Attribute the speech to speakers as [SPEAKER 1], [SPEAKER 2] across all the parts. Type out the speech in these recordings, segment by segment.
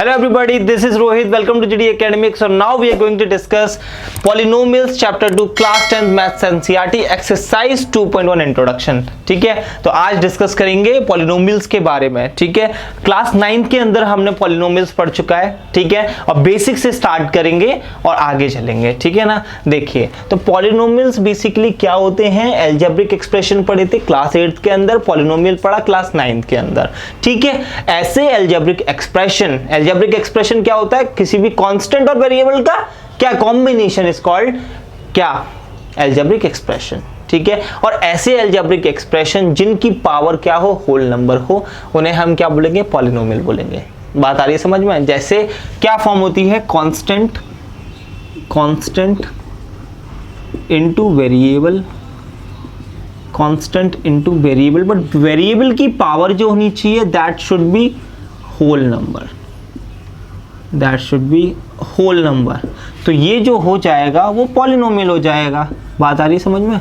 [SPEAKER 1] Hello everybody, this is Rohit. Welcome to GD Academic. So now we are going to discuss polynomials chapter 2 class 10th maths NCERT exercise 2.1 introduction. ठीक है, तो आज discuss करेंगे polynomials के बारे में. ठीक है, क्लास 9 के अंदर हमने पॉलिनोमियल्स पढ़ चुका है. ठीक है, और बेसिक से स्टार्ट करेंगे और आगे चलेंगे. ठीक है ना. देखिए, तो पॉलिनोमियल्स बेसिकली क्या होते हैं. अलजेब्रिक एक्सप्रेशन पढ़े थे क्लास 8 के अंदर, पॉलिनोमियल पढ़ा क्लास 9 के अंदर. ठीक है, ऐसे अलजेब्रिक एक्सप्रेशन क्या होता है, किसी भी कांस्टेंट और वेरिएबल का क्या कॉम्बिनेशन इज कॉल्ड क्या अलजेब्रिक एक्सप्रेशन. ठीक है, और ऐसे अलजेब्रिक एक्सप्रेशन जिनकी पावर क्या हो, होल नंबर हो, उन्हें हम क्या बोलेंगे, पॉलिनोमियल बोलेंगे. बात आ रही है समझ में. जैसे क्या फॉर्म होती है, constant into variable, but variable की पावर जो होनी चाहिए that should be whole number. तो ये जो हो जाएगा वो पॉलिनोमियल हो जाएगा. बात आ रही है समझ में,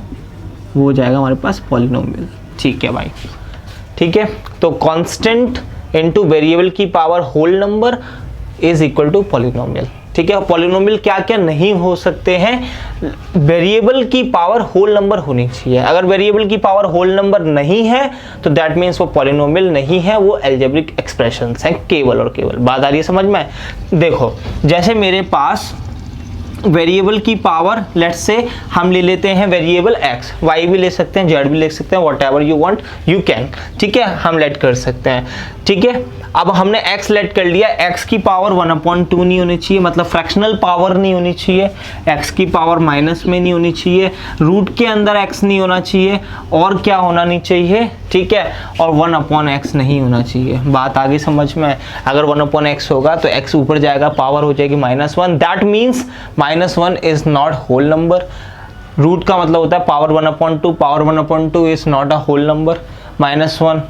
[SPEAKER 1] वो हो जाएगा हमारे पास पॉलिनोमियल. ठीक है भाई. ठीक है, तो कांस्टेंट इनटू वेरिएबल की power whole number is equal to polynomial. ठीक है, पॉलिनोमियल क्या क्या नहीं हो सकते हैं, वेरिएबल की पावर होल नंबर होनी चाहिए. अगर वेरिएबल की पावर होल नंबर नहीं है तो दैट मीन्स वो पॉलिनोमियल नहीं है, वो अलजेब्रिक एक्सप्रेशंस हैं केवल और केवल. बात आ रही है समझ में. देखो, जैसे मेरे पास वेरिएबल की पावर लेट्स से हम ले लेते हैं वेरिएबल x, y भी ले सकते हैं, z भी ले सकते हैं, what ever you want you can. ठीक है, हम लेट कर सकते हैं. ठीक है, अब हमने x लेट कर लिया. x की पावर 1/2 नहीं होनी चाहिए, मतलब फ्रैक्शनल पावर नहीं होनी चाहिए. x की पावर माइनस में नहीं होनी चाहिए, रूट के अंदर x नहीं होना चाहिए, और क्या होना नहीं चाहिए. ठीक है, और 1/x नहीं होना चाहिए. बात आगे समझ में. अगर 1/x होगा तो x ऊपर जाएगा, पावर हो जाएगी -1. That means -1 is not whole number. Root का मतलब होता है power 1/2, power 1/2 is not a whole number. -1,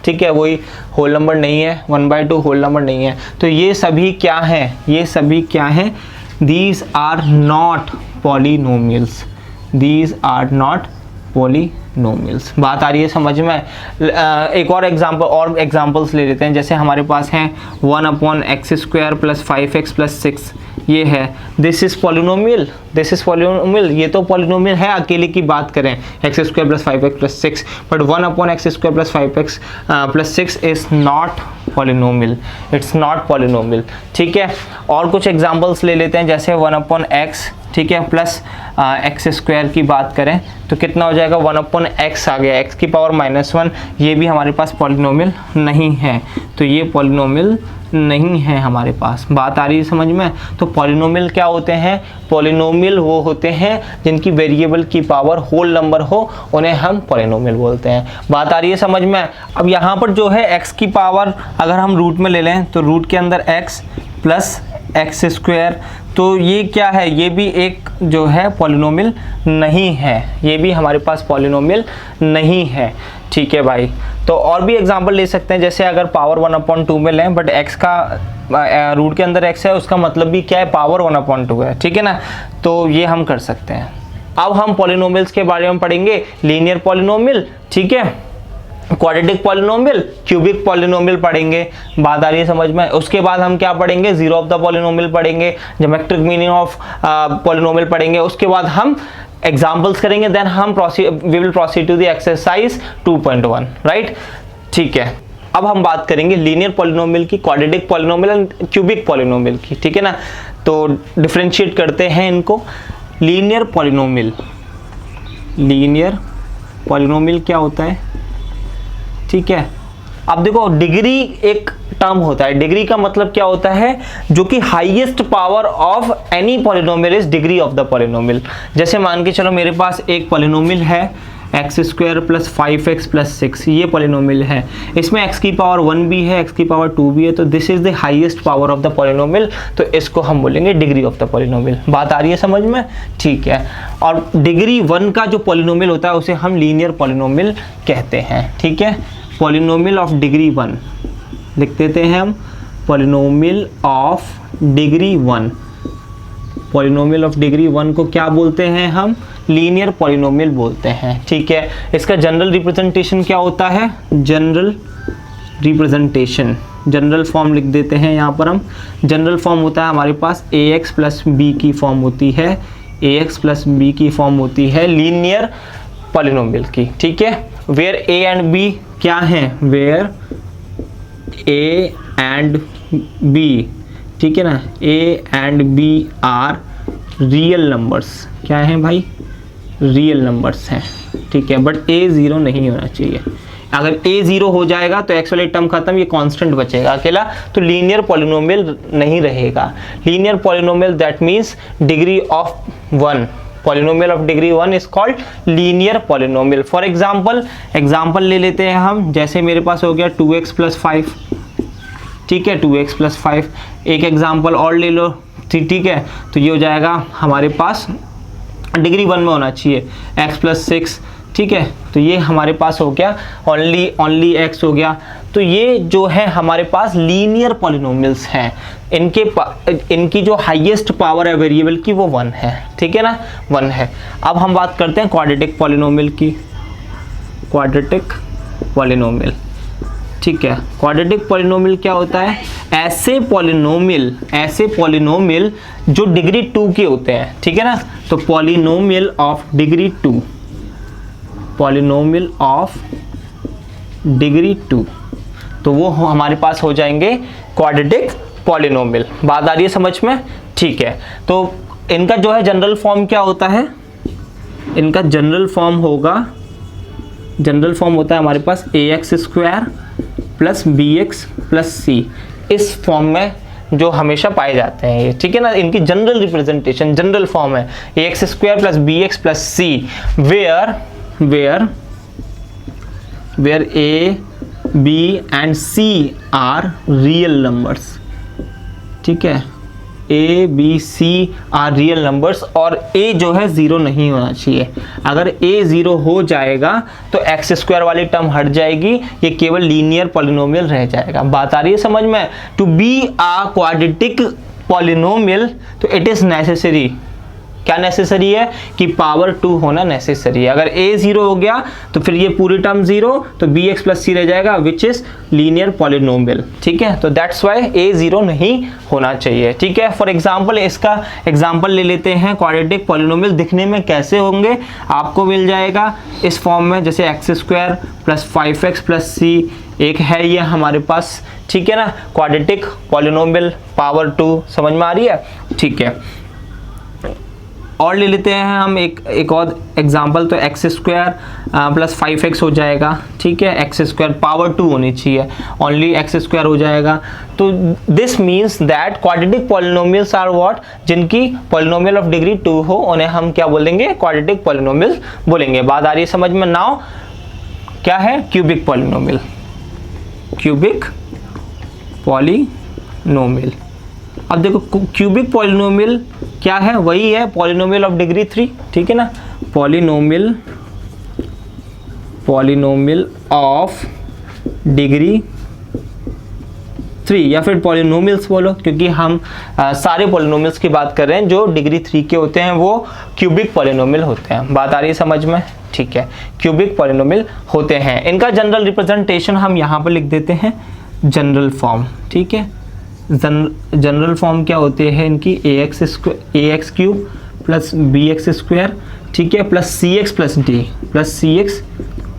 [SPEAKER 1] ठीक है, वही होल नंबर नहीं है. 1/2 होल नंबर नहीं है. तो ये सभी क्या हैं, दीज आर नॉट पॉलिनोमियल्स. बात आ रही है समझ में. एक और एग्जांपल्स ले लेते हैं. जैसे हमारे पास है 1/x² + 5x + 6. ये है, दिस इज पॉलिनोमियल. ये तो पॉलिनोमियल है. अकेले की बात करें x² + 5x + 6, but 1/x² + 5x + 6 is not polynomial. It's not polynomial. ठीक है, और कुछ एग्जांपल्स ले लेते हैं. जैसे 1/x, ठीक है, प्लस x² की बात करें तो कितना हो जाएगा, 1/x आ गया, x की पावर -1. ये भी हमारे पास पॉलिनोमियल नहीं है. तो ये पॉलिनोमियल नहीं है हमारे पास. बात आ रही है समझ में. तो पॉलिनोमियल क्या होते हैं, पॉलिनोमियल वो होते हैं जिनकी वेरिएबल की पावर होल नंबर हो, उन्हें हम पॉलिनोमियल बोलते हैं. बात आ रही है समझ में. अब यहाँ पर जो है x की पावर अगर हम रूट में ले लें तो रूट के अंदर x प्लस x², तो ये क्या है, ये भी एक जो है पॉलिनोमियल नहीं है. ये भी हमारे पास पॉलिनोमियल नहीं है. ठीक है भाई. तो और भी एग्जांपल ले सकते हैं. जैसे अगर पावर 1/2 में लें, बट x का रूट के अंदर x है, उसका मतलब भी क्या है, पावर 1/2 है. ठीक है ना. तो ये हम कर सकते हैं. अब हम पॉलिनोमियल्स के बारे में पढ़ेंगे. लीनियर पॉलिनोमियल, ठीक है, क्वाड्रेटिक पॉलिनोमियल, क्यूबिक पॉलिनोमियल पढ़ेंगे. बात आ रही है समझ में. उसके बाद हम क्या पढ़ेंगे, जीरो ऑफ द पॉलिनोमियल पढ़ेंगे, ज्योमेट्रिक मीनिंग ऑफ पॉलिनोमियल पढ़ेंगे. उसके बाद हम एग्जांपल्स करेंगे. देन हम we will proceed to the exercise 2.1. Right. ठीक है, अब हम बात करेंगे लीनियर पॉलिनोमियल की, quadratic polynomial and cubic polynomial की. ठीक है ना. तो डिफरेंशिएट करते हैं इनको. लीनियर पॉलिनोमियल क्या होता है. ठीक है, अब देखो, डिग्री एक टर्म होता है. डिग्री का मतलब क्या होता है, जो कि highest power of any polynomial is degree of the polynomial. जैसे मान के चलो मेरे पास एक पॉलिनोमियल है x² + 5x + 6. ये पॉलिनोमियल है. इसमें x की पावर 1 भी है, x की पावर 2 भी है. तो this is the highest power of the polynomial. तो इसको हम बोलेंगे डिग्री ऑफ द पॉलिनोमियल. बात आ रही है समझ में. ठीक है, और डिग्री 1 का जो पॉलिनोमियल होता है उसे हम लीनियर पॉलिनोमियल कहते हैं. ठीक है, पॉलिनोमियल ऑफ डिग्री 1 लिख देते हैं हम. Polynomial of degree 1, polynomial of degree 1 को क्या बोलते हैं हम, लीनियर पॉलिनोमियल बोलते हैं. ठीक है, इसका जनरल रिप्रेजेंटेशन क्या होता है, जनरल रिप्रेजेंटेशन जनरल फॉर्म लिख देते हैं यहाँ पर हम। जनरल फॉर्म होता है हमारे पास ax प्लस बी की फॉर्म होती है, ax प्लस बी की फॉर्म होती है लीनियर पॉलिनोमियल की, ठीक है। वेयर a एंड b क्या है, वेयर a एंड b, ठीक है ना, a and b are real numbers, क्या हैं भाई, रियल नंबर्स हैं, ठीक है। बट a ज़ीरो नहीं होना चाहिए। अगर a ज़ीरो हो जाएगा तो x वाली टर्म खत्म, ये कांस्टेंट बचेगा अकेला, तो लीनियर पॉलिनोमियल नहीं रहेगा। Linear polynomial that means degree of 1, polynomial of degree 1 is called linear polynomial. For example ले लेते हैं हम, जैसे मेरे पास हो गया 2x प्लस 5, ठीक है, 2x प्लस 5। एक एग्जाम्पल और ले लो, ठीक है, तो ये हो जाएगा हमारे पास डिग्री 1 में होना चाहिए x प्लस 6, ठीक है, तो ये हमारे पास हो गया ओनली x हो गया। तो ये जो है हमारे पास लीनियर पॉलिनोमियल्स हैं, इनकी जो हाईएस्ट पावर है वेरिएबल की वो 1 है, ठीक है ना, 1 है। अब हम बात करते हैं क्वाड्रेटिक पॉलिनोमियल की, क्वाड्रेटिक पॉलिनोमियल, ठीक है। क्वाड्रेटिक पॉलिनोमियल क्या होता है, ऐसे पॉलिनोमियल जो डिग्री 2 के होते हैं, ठीक है ना, तो polynomial of degree 2, polynomial of degree 2, तो वो हमारे पास हो जाएंगे क्वाड्रेटिक पॉलिनोमियल। बात आ रही है समझ में, ठीक है। तो इनका जो है जनरल फॉर्म क्या होता है, इनका जनरल फॉर्म होता है हमारे पास ax square plus bx plus c, इस फॉर्म में जो हमेशा पाए जाते हैं ये, ठीक है ना। इनकी जनरल रिप्रेजेंटेशन, जनरल फॉर्म है ax square plus bx plus c, where a b and c are real numbers, ठीक है, a b c are real numbers, और a जो है ज़ीरो नहीं होना चाहिए। अगर a ज़ीरो हो जाएगा तो x स्क्वायर वाली टर्म हट जाएगी, ये केवल लीनियर पॉलिनोमियल रह जाएगा। बात आ रही है समझ में। To be a quadratic polynomial तो इट इज़ नेसेसरी, क्या नेसेसरी है कि पावर 2 होना नेसेसरी है। अगर a ज़ीरो हो गया तो फिर ये पूरी टर्म ज़ीरो, तो bx प्लस c रह जाएगा विच इज़ लीनियर पॉलिनोमियल, ठीक है। तो दैट्स वाई a ज़ीरो नहीं होना चाहिए, ठीक है। फॉर एग्जांपल इसका एग्जांपल ले लेते हैं, क्वाड्रेटिक पॉलिनोमियल दिखने में कैसे होंगे, आपको मिल जाएगा इस फॉर्म में, जैसे x square plus 5x plus c एक है ये हमारे पास, ठीक है ना, क्वाड्रेटिक पॉलिनोमियल पावर 2, समझ में आ रही है, ठीक है। और ले लेते हैं हम एक और एग्जांपल, तो एक्स स्क्वायर प्लस 5x हो जाएगा, ठीक है, एक्स स्क्वायर पावर 2 होनी चाहिए, ओनली एक्स स्क्वायर हो जाएगा। तो this means that quadratic polynomials are what, जिनकी पॉलिनोमियल ऑफ डिग्री 2 हो उन्हें हम क्या बोलेंगे, क्वाड्रेटिक पॉलिनोमियल्स बोलेंगे। बात आ रही है समझ में। नाउ क्या है क्यूबिक पॉलिनोमियल, क्यूबिक पॉलिनोमियल। अब देखो क्यूबिक पॉलिनोमियल क्या है, वही है पॉलिनोमियल ऑफ डिग्री 3, ठीक है ना, पॉलिनोमियल ऑफ डिग्री 3, या फिर पॉलिनोमियल्स बोलो, क्योंकि हम सारे पॉलिनोमियल्स की बात कर रहे हैं जो डिग्री 3 के होते हैं वो क्यूबिक पॉलिनोमियल होते हैं। बात आ रही है समझ में, ठीक है, क्यूबिक पॉलिनोमियल होते हैं। इनका जनरल रिप्रेजेंटेशन हम यहाँ पर लिख देते हैं जनरल फॉर्म, ठीक है। जनरल फॉर्म क्या होते हैं इनकी, ax cube plus bx square, ठीक है, प्लस cx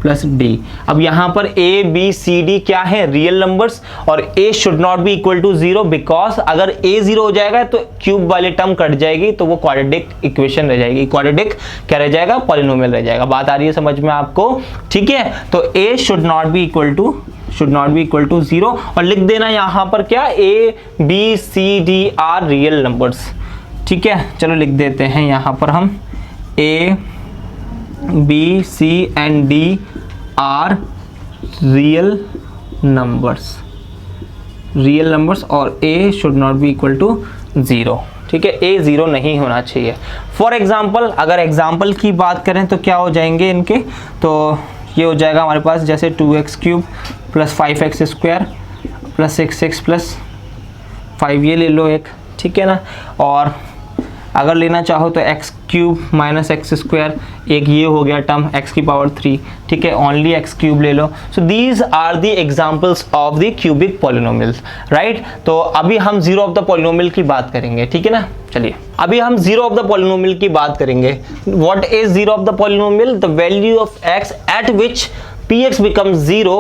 [SPEAKER 1] प्लस d। अब यहाँ पर a b c d क्या है, रियल नंबर्स, और a should not be equal to 0, because अगर a 0 हो जाएगा तो क्यूब वाली टर्म कट जाएगी, तो वो क्वाड्रेटिक इक्वेशन रह जाएगी, क्वाड्रेटिक क्या रह जाएगा, पॉलिनोमियल रह जाएगा। बात आ रही है समझ में आपको, ठीक है। तो a should not be equal to 0, और लिख देना यहाँ पर क्या, a b c d are real numbers, ठीक है। चलो लिख देते हैं यहाँ पर हम a b c and d are real numbers, और a should not be equal to 0, ठीक है, a 0 नहीं होना चाहिए। फॉर एग्जाम्पल, अगर एग्जाम्पल की बात करें तो क्या हो जाएंगे इनके, तो ये हो जाएगा हमारे पास जैसे 2x cube plus 5x square plus 6x plus 5, ये ले लो एक, ठीक है ना, और अगर लेना चाहो तो x cube minus x square, एक ये हो गया टर्म एक्स की पावर 3, ठीक है, ओनली एक्स क्यूब ले लो। So these are the examples of the cubic polynomials, right. तो अभी हम जीरो ऑफ द पॉलिनोमियल की बात करेंगे, ठीक है ना। चलिए अभी हम जीरो ऑफ द पॉलिनोमियल की बात करेंगे। What is zero of the polynomial? The value of x eight which px becomes 0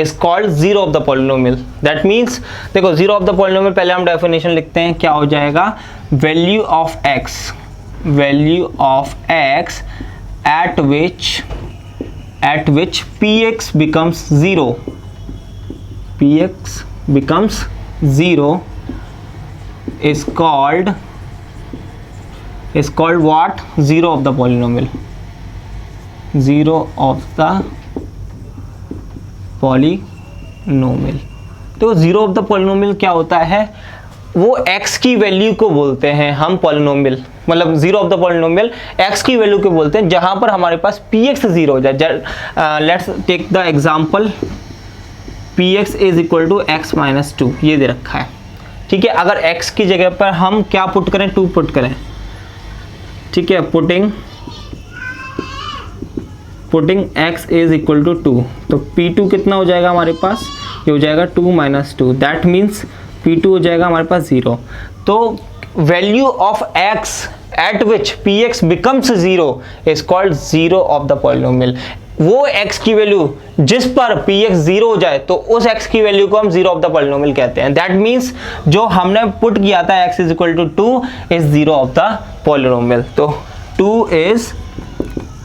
[SPEAKER 1] is called zero of the polynomial. That means देखो zero of the polynomial पहले हम definition लिखते हैं, क्या हो जाएगा? value of x at which px becomes 0 is called what? Zero of the polynomial. Zero of the polynomial. तो zero of the polynomial क्या होता है? वो x की वैल्यू को बोलते हैं हम पॉलिनोमियल, मतलब zero of the polynomial x की वैल्यू को बोलते हैं जहां पर हमारे पास px जीरो हो जाए। Let's take the example px is equal to x minus 2, ये दे रखा है, ठीक है। अगर x की जगह पर हम क्या पुट करें? 2 पुट करें, ठीक है। Putting x is equal to 2, तो p2 कितना हो जाएगा हमारे पास? ये हो जाएगा 2 माइनस 2, दैट मीन्स p2 हो जाएगा हमारे पास 0। तो value of x eight which px becomes 0 is called zero of the polynomial. वो x की वैल्यू जिस पर px 0 हो जाए तो उस x की वैल्यू को हम जीरो ऑफ द पॉलिनोमियल कहते हैं। दैट मीन्स जो हमने पुट किया था x is equal to 2 is zero of the polynomial. तो 2 इज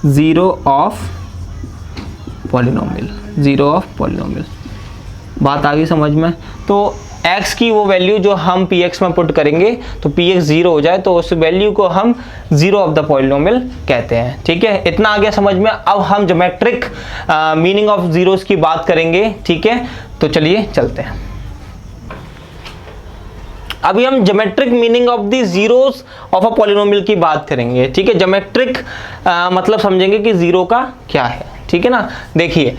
[SPEAKER 1] जीरो ऑफ पॉलिनोमियल। बात आ गई समझ में? तो x की वो वैल्यू जो हम px में पुट करेंगे तो px 0 हो जाए तो उस वैल्यू को हम जीरो ऑफ द पॉलिनोमियल कहते हैं, ठीक है। इतना आ गया समझ में। अब हम ज्योमेट्रिक मीनिंग ऑफ जीरोस की बात करेंगे, ठीक है। तो चलिए चलते हैं। अभी हम geometric meaning of the zeros of a polynomial की बात करेंगे, ठीक है। ज्योमेट्रिक मतलब समझेंगे कि जीरो का क्या है, ठीक है ना। देखिए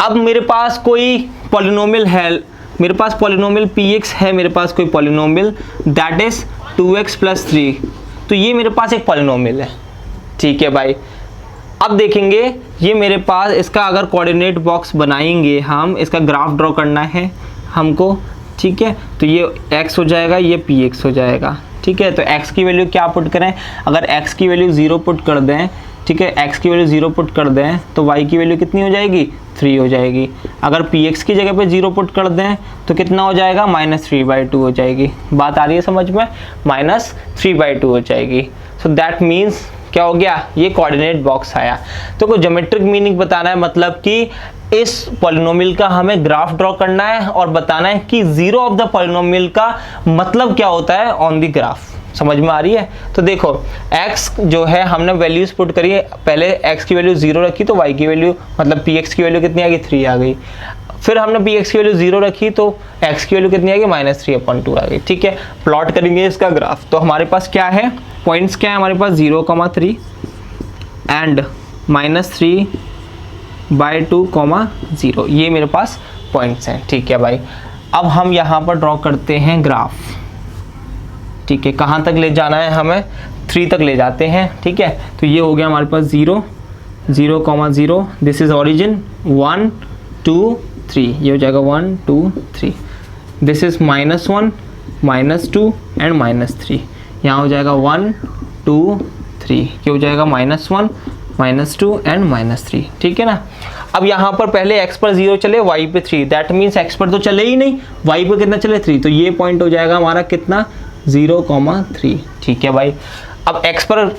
[SPEAKER 1] अब मेरे पास कोई पॉलिनोमियल है, मेरे पास पॉलिनोमियल px है, मेरे पास कोई polynomial that is 2x plus 3, तो ये मेरे पास एक पॉलिनोमियल है, ठीक है भाई। अब देखेंगे ये मेरे पास, इसका अगर कोऑर्डिनेट बॉक्स बनाएंगे हम, इसका ग्राफ ड्रॉ करना है हमको, ठीक है। तो ये x हो जाएगा, ये px हो जाएगा, ठीक है। तो x की वैल्यू क्या पुट करें? अगर x की वैल्यू 0 पुट कर दें, ठीक है, x की वैल्यू 0 पुट कर दें तो y की वैल्यू कितनी हो जाएगी? 3 हो जाएगी। अगर px की जगह पे 0 पुट कर दें तो कितना हो जाएगा? -3/2 हो जाएगी। बात आ रही है समझ में? -3/2 हो जाएगी। सो दैट मीन्स क्या हो गया? ये कोऑर्डिनेट बॉक्स आया। तो कोई ज्योमेट्रिक मीनिंग बताना है, मतलब कि इस पॉलिनोमियल का हमें ग्राफ ड्रॉ करना है और बताना है कि जीरो ऑफ द पॉलिनोमियल का मतलब क्या होता है ऑन द ग्राफ। समझ में आ रही है? तो देखो x जो है हमने वैल्यूज पुट करी है, पहले x की वैल्यू 0 रखी तो y की वैल्यू मतलब px की वैल्यू कितनी आ गई? 3 आ गई। फिर हमने px की वैल्यू 0 रखी तो x की वैल्यू कितनी आ गई? -3/2 आ गई, ठीक है। प्लॉट करेंगे इसका ग्राफ, तो हमारे पास क्या है? पॉइंट्स क्या है हमारे पास? 0,3 एंड -3/2, ये मेरे पास पॉइंट्स हैं, ठीक है भाई। अब हम यहाँ पर ड्रॉ करते हैं ग्राफ, ठीक है। कहाँ तक ले जाना है हमें? 3 तक ले जाते हैं, ठीक है। तो ये हो गया हमारे पास 0, 0,0, दिस इज ओरिजिन 1, 2, 3, ये हो जाएगा 1, 2, 3। दिस इज -1, -2 एंड -3, यहाँ हो जाएगा 1, 2, 3, ये हो जाएगा -1, -2 एंड -3, ठीक है ना। अब यहाँ पर पहले x पर 0 चले, y पे 3, दैट मीन्स x पर तो चले ही नहीं, y पर कितना चले? 3, तो ये पॉइंट हो जाएगा हमारा कितना? 0,3, ठीक है भाई। अब x पर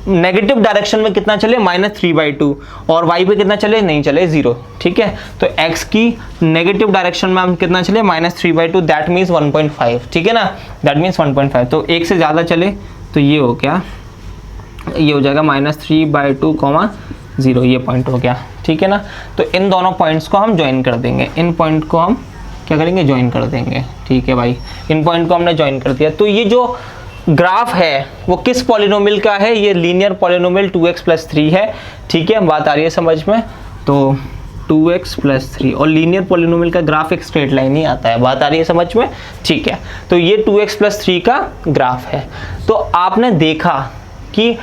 [SPEAKER 1] नेगेटिव डायरेक्शन में कितना चले? -3/2, और y पे कितना चले? नहीं चले, 0, ठीक है। तो x की नेगेटिव डायरेक्शन में हम कितना चले? -3/2, दैट मीन्स 1.5, ठीक है ना। दैट मीन्स 1.5, तो 1 से ज़्यादा चले तो ये हो गया, ये हो जाएगा -3/2, 0, ये पॉइंट हो गया, ठीक है ना। तो इन दोनों पॉइंट्स को हम ज्वाइन कर देंगे, इन पॉइंट को हम क्या करेंगे? ज्वाइन कर देंगे, ठीक है भाई। इन पॉइंट को हमने ज्वाइन कर दिया। तो ये जो ग्राफ है वो किस पॉलिनोमियल का है? ये लीनियर पॉलिनोमियल 2x प्लस 3 है, ठीक है। बात आ रही है समझ में? तो 2x प्लस 3, और लीनियर पॉलिनोमियल का ग्राफ एक स्ट्रेट लाइन ही आता है। बात आ रही है समझ में? ठीक है, तो ये 2x प्लस 3 का ग्राफ है। तो आपने देखा कि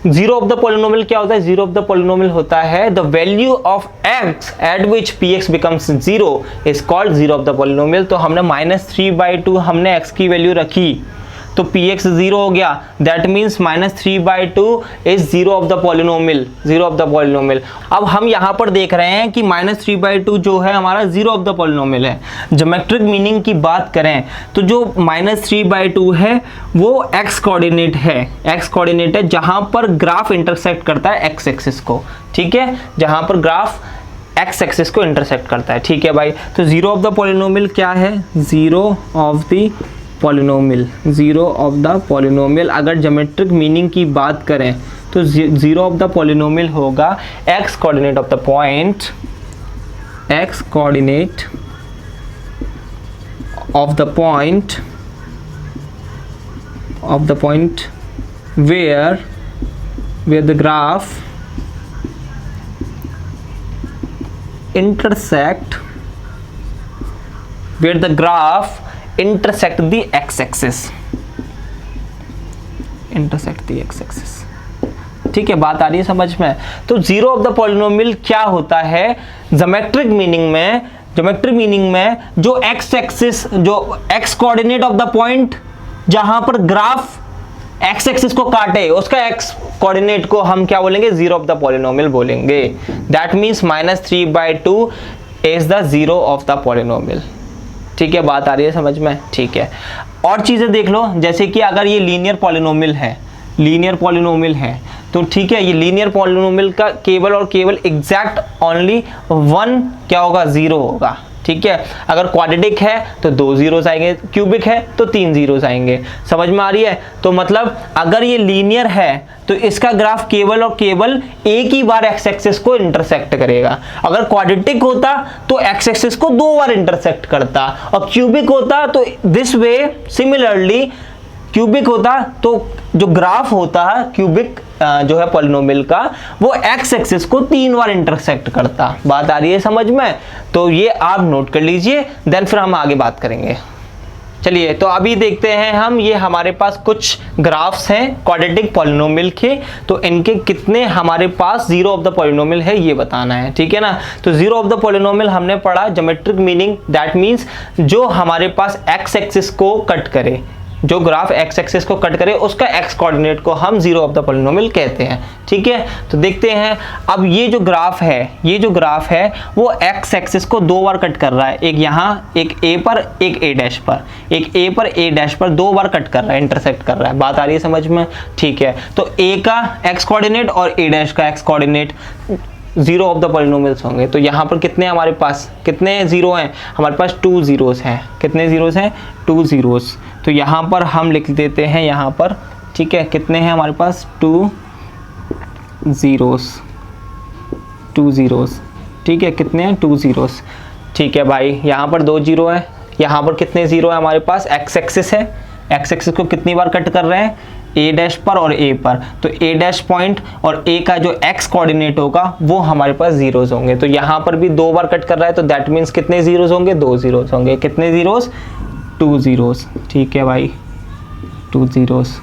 [SPEAKER 1] जीरो ऑफ द पॉलिनोमियल क्या होता है? जीरो ऑफ द पॉलिनोमियल होता है the value of x eight which px becomes zero is called zero of the polynomial. तो हमने -3/2 हमने x की वैल्यू रखी तो px जीरो हो गया, that means -3/2 is zero of the polynomial, zero of the polynomial. अब हम यहाँ पर देख रहे हैं कि -3/2 जो है हमारा जीरो ऑफ द पॉलिनोमियल है। ज्योमेट्रिक मीनिंग की बात करें तो जो -3/2 है वो x कोऑर्डिनेट है, x कोऑर्डिनेट है जहाँ पर ग्राफ इंटरसेक्ट करता है x एक्सिस को, ठीक है, जहाँ पर ग्राफ x एक्सिस को इंटरसेक्ट करता है। ठीक है भाई, तो जीरो ऑफ द पॉलिनोमियल क्या है? Zero of the polynomial, zero of the polynomial अगर ज्योमेट्रिक मीनिंग की बात करें तो जीरो ऑफ द पॉलिनोमियल होगा x coordinate of the point, x coordinate of the point where the graph intersect the x-axis, ठीक है, बात आ रही है समझ में? तो जीरो ऑफ द पॉलिनोमियल क्या होता है ज्योमेट्रिक मीनिंग में जो x एक्सिस, जो x coordinate of the point जहां पर ग्राफ x एक्सिस को काटे उसका x कोऑर्डिनेट को हम क्या बोलेंगे? जीरो ऑफ द पॉलिनोमियल बोलेंगे। That means -3/2 is the zero of the polynomial. ठीक है, बात आ रही है समझ में? ठीक है, और चीजें देख लो, जैसे कि अगर ये लीनियर पॉलिनोमियल है तो ठीक है, ये लीनियर पॉलिनोमियल का केवल और केवल एग्जैक्ट ओनली वन क्या होगा? जीरो होगा। ठीक है, अगर क्वाड्रेटिक है तो 2 जीरोस आएंगे, क्यूबिक है तो 3 जीरोस आएंगे। समझ में आ रही है? तो मतलब अगर ये लीनियर है तो इसका ग्राफ केवल और केवल एक ही बार x एक्सिस को इंटरसेक्ट करेगा। अगर क्वाड्रेटिक होता तो x एक्सिस को 2 बार इंटरसेक्ट करता, और क्यूबिक होता तो दिस वे सिमिलरली क्यूबिक होता तो जो ग्राफ होता है क्यूबिक जो है पॉलिनोमियल का वो x एक्सिस को 3 बार इंटरसेक्ट करता। बात आ रही है समझ में? तो ये आप नोट कर लीजिए, देन फिर हम आगे बात करेंगे। चलिए, तो अभी देखते हैं हम, ये हमारे पास कुछ ग्राफ्स हैं क्वाड्रेटिक पॉलिनोमियल के, तो इनके कितने हमारे पास जीरो ऑफ द पॉलिनोमियल है ये बताना है। ठीक है ना? तो जीरो ऑफ द पॉलिनोमियल हमने पढ़ा ज्योमेट्रिक मीनिंग, दैट मीन्स जो हमारे पास x एक्सिस को कट करे, जो ग्राफ x एक्सिस को कट करे उसका x कोऑर्डिनेट को हम जीरो ऑफ द पॉलिनोमियल कहते हैं। ठीक है, तो देखते हैं अब ये जो ग्राफ है वो x एक्सिस को 2 बार कट कर रहा है, एक यहाँ, एक a पर, एक a डैश पर, एक a पर a डैश पर 2 बार कट कर रहा है, इंटरसेक्ट कर रहा है। बात आ रही है समझ में? ठीक है, तो a का x कोऑर्डिनेट और a डैश का x coordinate zero of the polynomials होंगे। तो यहाँ पर कितने हमारे पास, कितने जीरो हैं? हमारे पास 2 जीरोस हैं। कितने जीरोस हैं? 2 जीरोस। तो यहाँ पर हम लिख देते हैं यहाँ पर, ठीक है, कितने हैं हमारे पास? 2 जीरोस। ठीक है, कितने हैं? 2 जीरोस। ठीक है भाई, यहाँ पर 2 जीरो है, यहाँ पर कितने जीरो है हमारे पास? x एक्सिस है, x एक्सिस को कितनी बार कट कर रहे हैं? a डैश पर और a पर, तो a डैश पॉइंट और a का जो x कोऑर्डिनेट होगा वो हमारे पास जीरोस होंगे। तो यहाँ पर भी 2 बार कट कर रहा है, तो दैट मीन्स कितने जीरोस होंगे? 2 जीरोस होंगे। कितने जीरोस? 2 जीरोस। ठीक है भाई, 2 जीरोस।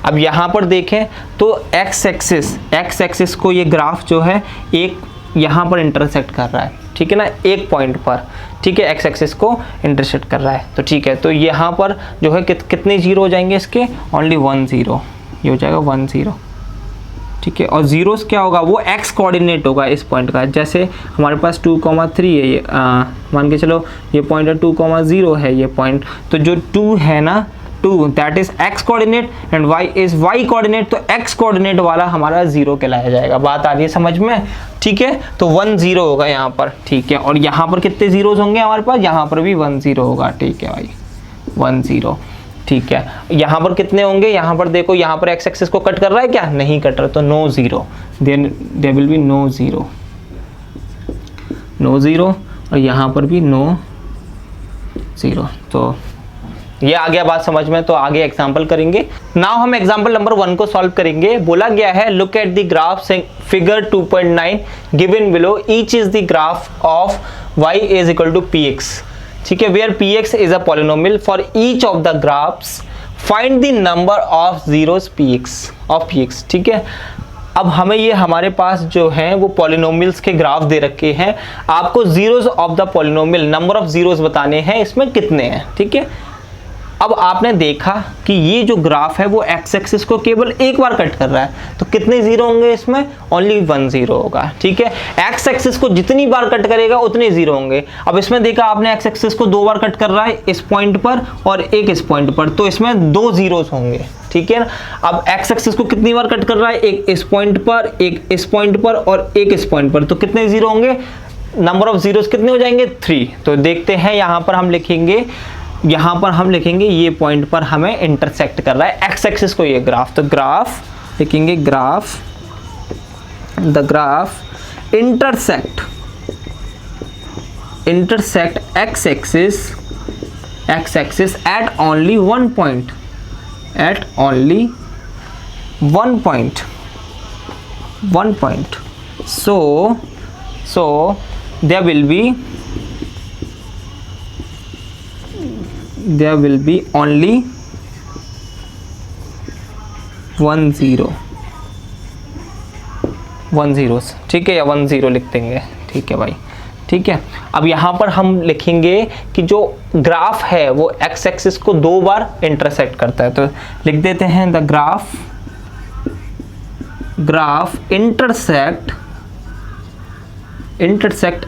[SPEAKER 1] अब यहाँ पर देखें तो x एक्सिस को ये ग्राफ जो है एक यहाँ पर इंटरसेक्ट कर रहा है, ठीक है ना, एक पॉइंट पर। ठीक है, x एक्सिस को इंटरसेक्ट कर रहा है। तो ठीक है, तो यहाँ पर जो है कितने जीरो हो जाएंगे इसके? ओनली 1 जीरो, ये हो जाएगा 1 जीरो। ठीक है, और जीरोस क्या होगा? वो x कोऑर्डिनेट होगा इस पॉइंट का। जैसे हमारे पास 2,3 है ये, मान के चलो ये पॉइंट है 2,0 है ये पॉइंट, तो जो 2 है ना, 2 that is x coordinate and y is y coordinate, तो x कोऑर्डिनेट वाला हमारा 0 कहलाया जाएगा। बात आ रही है समझ में? ठीक है, तो 1 0 होगा यहाँ पर। ठीक है, और यहाँ पर कितने जीरोस होंगे हमारे पास? यहाँ पर भी 1 0 होगा। ठीक है भाई, 1 0। ठीक है, यहाँ पर कितने होंगे? यहाँ पर देखो, यहाँ पर x एक्सिस को कट कर रहा है क्या? नहीं कट रहा, तो no zero, there will be no zero, और यहाँ पर भी नो जीरो। तो ये आ गया बात समझ में, तो आगे एग्जाम्पल करेंगे। नाउ हम एग्जाम्पल नंबर 1 को सॉल्व करेंगे। बोला गया है look at the graph figure 2.9 given below, each is the graph of y is equal to px। ठीक है, where px is a polynomial for each of the graphs, find the number of zeros px। ठीक है, अब हमें ये हमारे पास जो है वो पॉलिनोमियल्स के ग्राफ दे रखे हैं, आपको zeros of the polynomial, number of zeros बताने हैं इसमें कितने हैं। ठीक है, अब आपने देखा कि ये जो ग्राफ है वो एक्स एक्सिस को केवल एक बार कट कर रहा है, तो कितने जीरो होंगे इसमें? ओनली 1 जीरो होगा। ठीक है, एक्स एक्सिस को जितनी बार कट करेगा उतने जीरो होंगे। अब इसमें देखा आपने एक्स एक्सिस को 2 बार कट कर रहा है, इस पॉइंट पर और एक इस पॉइंट पर, तो इसमें 2 जीरोस होंगे। ठीक है ना, अब एक्स एक्सिस को कितनी बार कट कर रहा है? एक इस पॉइंट पर, एक इस पॉइंट पर और एक इस पॉइंट पर, तो कितने जीरो होंगे? नंबर ऑफ जीरोस कितने हो जाएंगे? 3। तो देखते हैं, यहाँ पर हम लिखेंगे ये पॉइंट पर हमें इंटरसेक्ट कर रहा है एक्स एक्सिस को ये ग्राफ, तो ग्राफ लिखेंगे, the graph intersect x axis at only one point, so there will be only 1 zeros। ठीक है, या 1 0 लिख देंगे। ठीक है भाई, ठीक है। अब यहाँ पर हम लिखेंगे कि जो ग्राफ है वो एक्स एक्सिस को 2 बार इंटरसेक्ट करता है, तो लिख देते हैं the graph intersect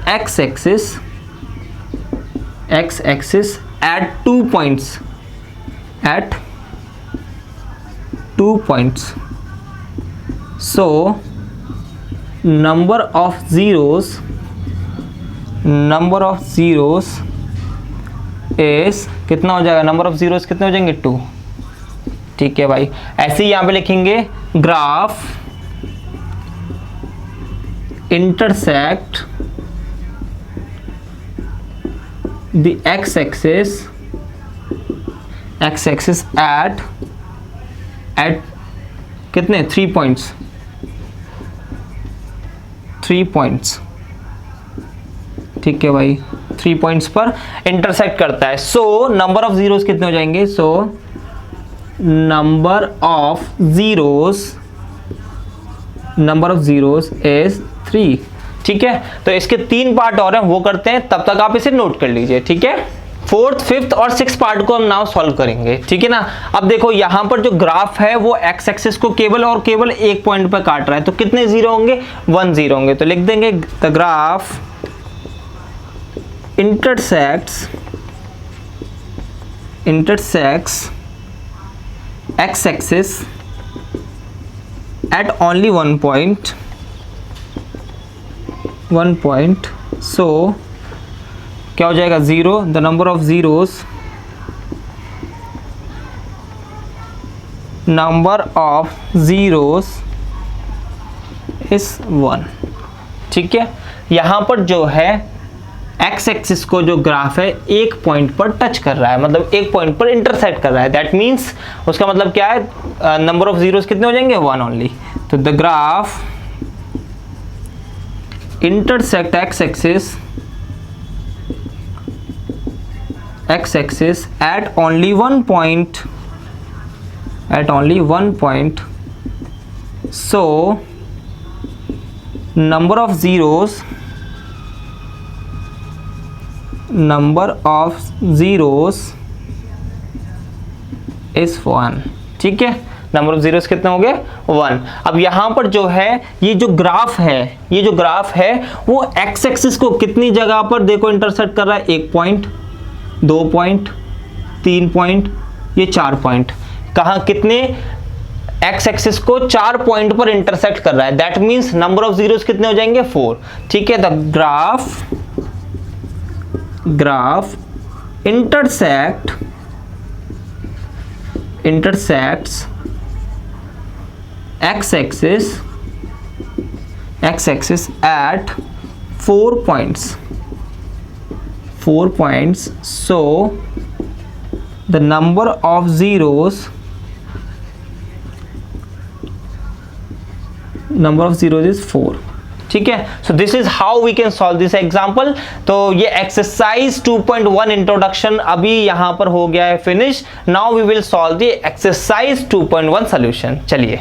[SPEAKER 1] x axis at 2 points, so number of zeros is कितना हो जाएगा? नंबर ऑफ जीरोस कितने हो जाएंगे? 2। ठीक है भाई, ऐसे ही यहाँ पे लिखेंगे graph intersect the x axis at कितने? 3 points। ठीक है भाई, 3 पॉइंट्स पर इंटरसेक्ट करता है। सो नंबर ऑफ जीरोस कितने हो जाएंगे? So number of zeros is 3। ठीक है, तो इसके 3 पार्ट और हैं, वो करते हैं, तब तक आप इसे नोट कर लीजिए। ठीक है, 4th, 5th और 6th पार्ट को हम नाउ सॉल्व करेंगे। ठीक है ना, अब देखो यहाँ पर जो ग्राफ है वो एक्स एक्सिस को केवल और केवल एक पॉइंट पर काट रहा है, तो कितने जीरो होंगे? 1 जीरो होंगे। तो लिख देंगे the graph intersects x axis at only one point, so क्या हो जाएगा? 0। The number of zeros is 1। ठीक है, यहाँ पर जो है एक्स एक्सिस को जो ग्राफ है एक पॉइंट पर टच कर रहा है, मतलब एक पॉइंट पर इंटरसेक्ट कर रहा है, दैट मीन्स उसका मतलब क्या है? नंबर ऑफ जीरोस कितने हो जाएंगे? 1 ओनली। तो the graph intersect x axis at only one point, so number of zeros is 1। ठीक है, नंबर ऑफ जीरोस कितने हो गए? 1। अब यहाँ पर जो है ये जो ग्राफ है वो एक्स एक्सिस को कितनी जगह पर देखो इंटरसेक्ट कर रहा है? 1 पॉइंट, 2 पॉइंट, 3 पॉइंट, ये 4 पॉइंट। कहाँ? कितने? एक्स एक्सिस को 4 पॉइंट पर इंटरसेक्ट कर रहा है, that means number of zeros कितने हो जाएंगे? 4। ठीक है, the graph intersects x axis at 4 points, so the number of zeros is 4। ठीक है, so this is how we can solve this example. तो ये एक्सरसाइज 2.1 इंट्रोडक्शन अभी यहां पर हो गया है finish. Now we will solve the exercise 2.1 solution. चलिए